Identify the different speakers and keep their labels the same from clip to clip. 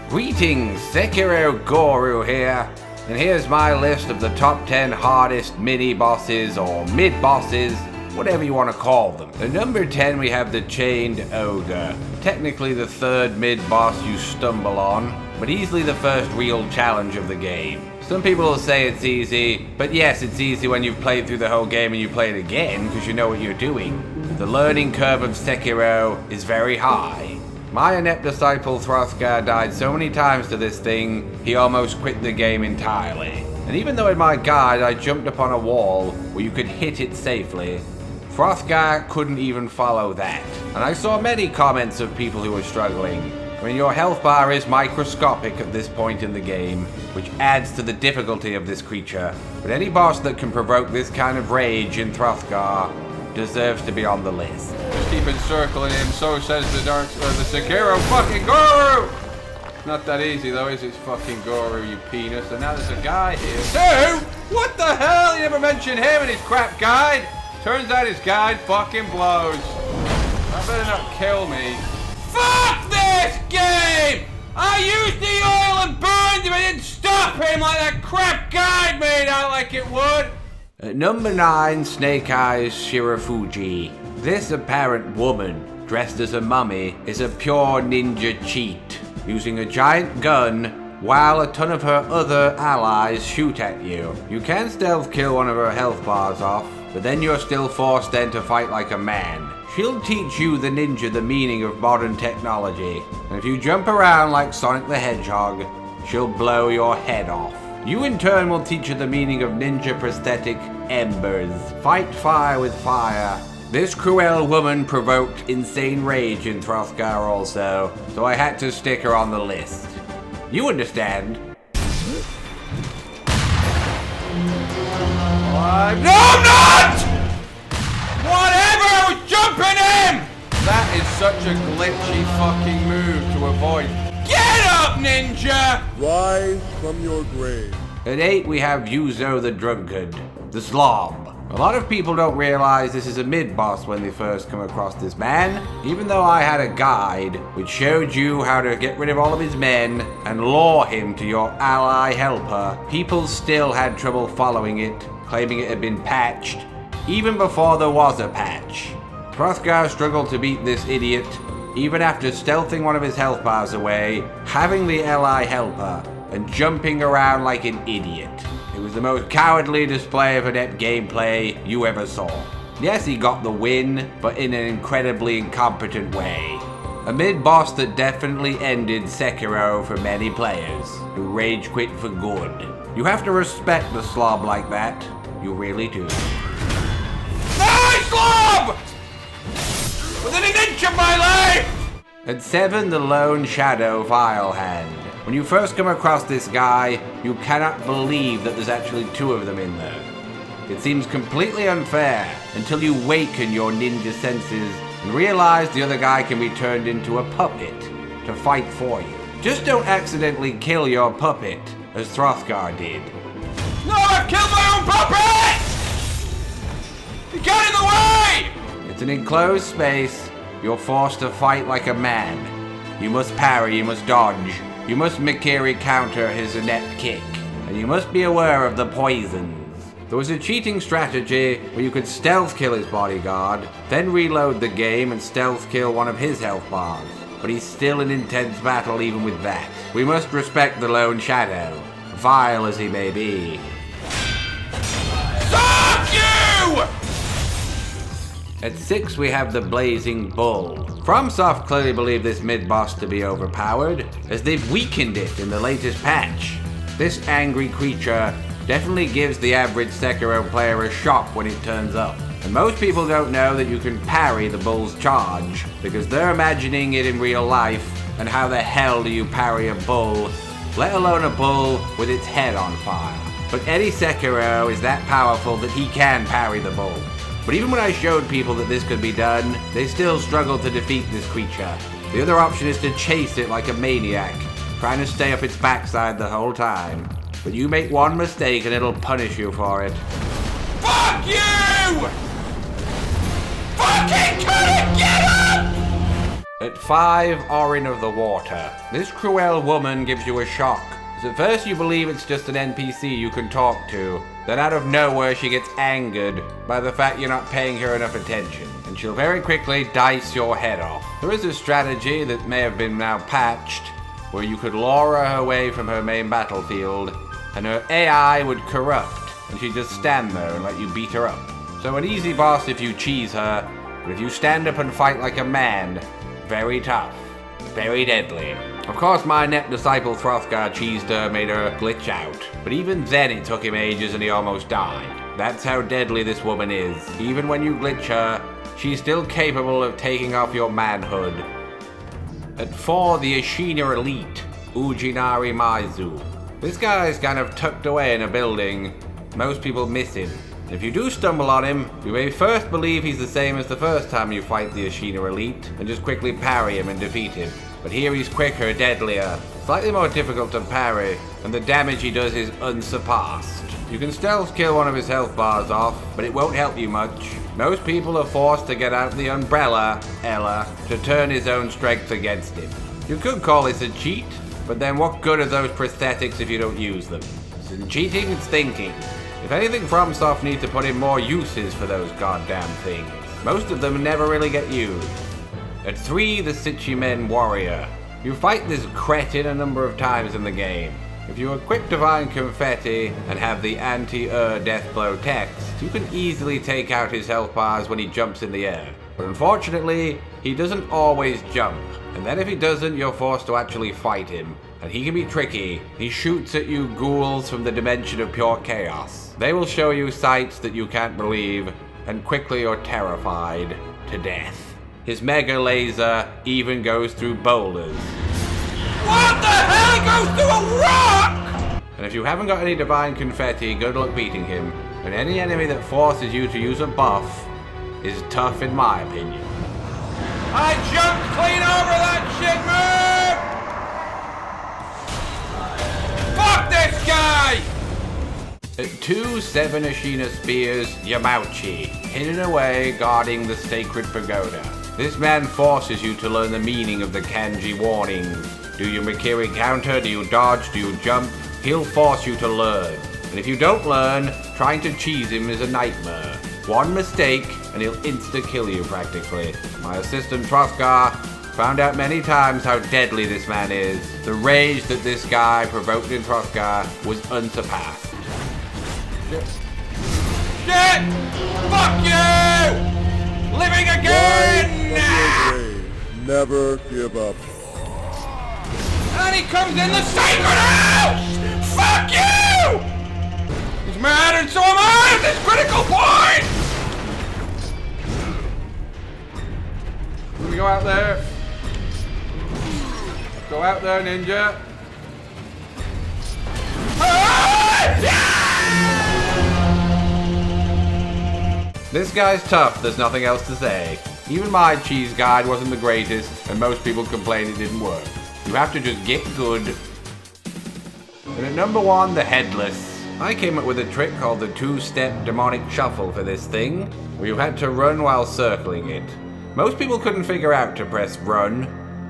Speaker 1: Greetings, Sekiro Guru here, and here's my list of the top 10 hardest mini-bosses or mid-bosses, whatever you want to call them. At number 10 we have the Chained Ogre, technically the third mid-boss you stumble on, but easily the first real challenge of the game. Some people will say it's easy, but yes, it's easy when you've played through the whole game and you play it again because you know what you're doing. The learning curve of Sekiro is very high. My inept disciple Hrothgar died so many times to this thing, he almost quit the game entirely. And even though in my guide I jumped upon a wall where you could hit it safely, Hrothgar couldn't even follow that. And I saw many comments of people who were struggling. I mean, your health bar is microscopic at this point in the game, which adds to the difficulty of this creature. But any boss that can provoke this kind of rage in Hrothgar deserves to be on the list.
Speaker 2: Just keep encircling him, so says the Sekiro fucking Guru! Not that easy though, is it, fucking Guru, you penis? And now there's a guy here. Dude! What the hell? You never mentioned him in his crap guide! Turns out his guide fucking blows. I better not kill me. Fuck this game! I used the oil and burned him, I didn't stop him like that crap guide made out like it would!
Speaker 1: At number 9, Snake Eyes Shirafuji. This apparent woman, dressed as a mummy, is a pure ninja cheat, using a giant gun while a ton of her other allies shoot at you. You can stealth kill one of her health bars off, but then you're still forced then to fight like a man. She'll teach you the ninja the meaning of modern technology, and if you jump around like Sonic the Hedgehog, she'll blow your head off. You in turn will teach her the meaning of ninja prosthetic embers. Fight fire with fire. This cruel woman provoked insane rage in Hrothgar also, so I had to stick her on the list. You understand?
Speaker 2: No, I'm not! Whatever, I was jumping him! That is such a glitchy fucking move to avoid. Get up, ninja!
Speaker 3: Rise from your grave.
Speaker 1: At 8 we have Yuzo the Drunkard, the Slob. A lot of people don't realize this is a mid-boss when they first come across this man. Even though I had a guide which showed you how to get rid of all of his men and lure him to your ally helper, people still had trouble following it, claiming it had been patched, even before there was a patch. Hrothgar struggled to beat this idiot, even after stealthing one of his health bars away, having the ally helper, and jumping around like an idiot. It was the most cowardly display of inept gameplay you ever saw. Yes, he got the win, but in an incredibly incompetent way. A mid-boss that definitely ended Sekiro for many players, who rage quit for good. You have to respect the slob like that. You really do.
Speaker 2: Nice slob! Within an inch of my life!
Speaker 1: At 7, the Lone Shadow Vile Hand. When you first come across this guy, you cannot believe that there's actually 2 of them in there. It seems completely unfair until you waken your ninja senses and realize the other guy can be turned into a puppet to fight for you. Just don't accidentally kill your puppet, as Hrothgar did.
Speaker 2: No, I've killed my own puppet! You got in the way!
Speaker 1: It's an enclosed space. You're forced to fight like a man. You must parry, you must dodge. You must Mikiri counter his inept kick, and you must be aware of the poisons. There was a cheating strategy where you could stealth kill his bodyguard, then reload the game and stealth kill one of his health bars. But he's still in intense battle even with that. We must respect the Lone Shadow, vile as he may be.
Speaker 2: Fuck you!
Speaker 1: At 6 we have the Blazing Bull. FromSoft clearly believe this mid-boss to be overpowered, as they've weakened it in the latest patch. This angry creature definitely gives the average Sekiro player a shock when it turns up. And most people don't know that you can parry the bull's charge, because they're imagining it in real life, and how the hell do you parry a bull, let alone a bull with its head on fire. But any Sekiro is that powerful that he can parry the bull. But even when I showed people that this could be done, they still struggled to defeat this creature. The other option is to chase it like a maniac, trying to stay up its backside the whole time. But you make one mistake and it'll punish you for it.
Speaker 2: Fuck you! Fucking cut it! Get up!
Speaker 1: At 5, Orin of the Water. This cruel woman gives you a shock. So at first you believe it's just an NPC you can talk to. Then out of nowhere she gets angered by the fact you're not paying her enough attention. And she'll very quickly dice your head off. There is a strategy that may have been now patched, where you could lure her away from her main battlefield, and her AI would corrupt, and she'd just stand there and let you beat her up. So an easy boss if you cheese her, but if you stand up and fight like a man, very tough, very deadly. Of course, my net disciple Throthgar cheesed her, made her glitch out. But even then it took him ages and he almost died. That's how deadly this woman is. Even when you glitch her, she's still capable of taking off your manhood. At 4, the Ashina Elite, Ujinari Maizu. This guy's kind of tucked away in a building. Most people miss him. If you do stumble on him, you may first believe he's the same as the first time you fight the Ashina Elite, and just quickly parry him and defeat him. But here he's quicker, deadlier, slightly more difficult to parry, and the damage he does is unsurpassed. You can stealth kill one of his health bars off, but it won't help you much. Most people are forced to get out the umbrella, Ella, to turn his own strength against him. You could call this a cheat, but then what good are those prosthetics if you don't use them? It's cheating, it's thinking. If anything, FromSoft need to put in more uses for those goddamn things. Most of them never really get used. At 3, the SHICHIMEN Warrior. You fight this cretin a number of times in the game. If you equip Divine Confetti and have the anti-air death blow text, you can easily take out his health bars when he jumps in the air. But unfortunately, he doesn't always jump. And then if he doesn't, you're forced to actually fight him. And he can be tricky. He shoots at you ghouls from the dimension of pure chaos. They will show you sights that you can't believe, and quickly you're terrified to death. His mega laser even goes through boulders.
Speaker 2: What the hell? He goes through a rock!
Speaker 1: And if you haven't got any Divine Confetti, good luck beating him. And any enemy that forces you to use a buff is tough in my opinion.
Speaker 2: I jumped clean over that shit, man! Fuck this guy!
Speaker 1: At 2, 7 Ashina Spears, Yamauchi, hidden away guarding the sacred pagoda. This man forces you to learn the meaning of the kanji warnings. Do you Mikiri counter? Do you dodge? Do you jump? He'll force you to learn. And if you don't learn, trying to cheese him is a nightmare. One mistake, and he'll insta-kill you practically. My assistant Throthgar found out many times how deadly this man is. The rage that this guy provoked in Throthgar was unsurpassed.
Speaker 2: Shit! Fuck you! Living again!
Speaker 3: Never give up.
Speaker 2: And he comes in the sacred house! Fuck you! He's mad and so am I at this critical point! Let me go out there. Go out there, ninja.
Speaker 1: This guy's tough, there's nothing else to say. Even my cheese guide wasn't the greatest, and most people complain it didn't work. You have to just get good. And at number 1, the Headless. I came up with a trick called the 2-step demonic shuffle for this thing, where you had to run while circling it. Most people couldn't figure out to press run,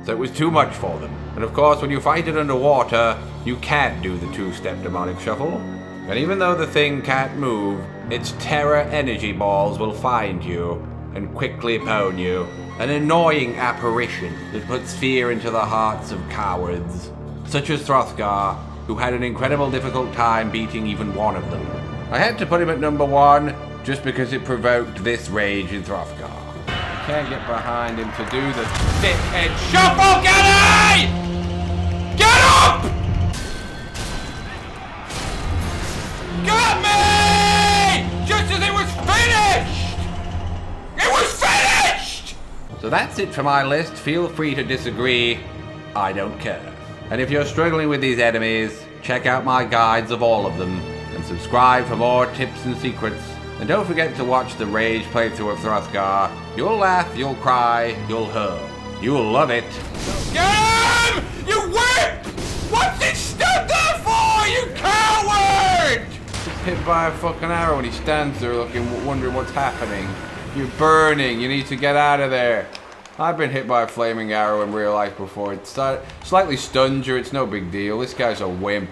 Speaker 1: so it was too much for them. And of course, when you fight it underwater, you can't do the 2-step demonic shuffle. And even though the thing can't move, its terror energy balls will find you and quickly pwn you. An annoying apparition that puts fear into the hearts of cowards, such as Throthgar, who had an incredible difficult time beating even one of them. I had to put him at number 1 just because it provoked this rage in Throthgar.
Speaker 2: Can't get behind him to do the dickhead shuffle, Gary! Get up! Got me! Just as it was finished! It was finished!
Speaker 1: So that's it for my list. Feel free to disagree. I don't care. And if you're struggling with these enemies, check out my guides of all of them and subscribe for more tips and secrets. And don't forget to watch the Rage playthrough of Throthgar. You'll laugh, you'll cry, you'll hurl. You'll love it.
Speaker 2: Get him! You whip! What's it stood there for, you coward?
Speaker 1: He's hit by a fucking arrow and he stands there looking, wondering what's happening. You're burning, you need to get out of there.
Speaker 2: I've been hit by a flaming arrow in real life before. It slightly stuns you. It's no big deal. This guy's a wimp.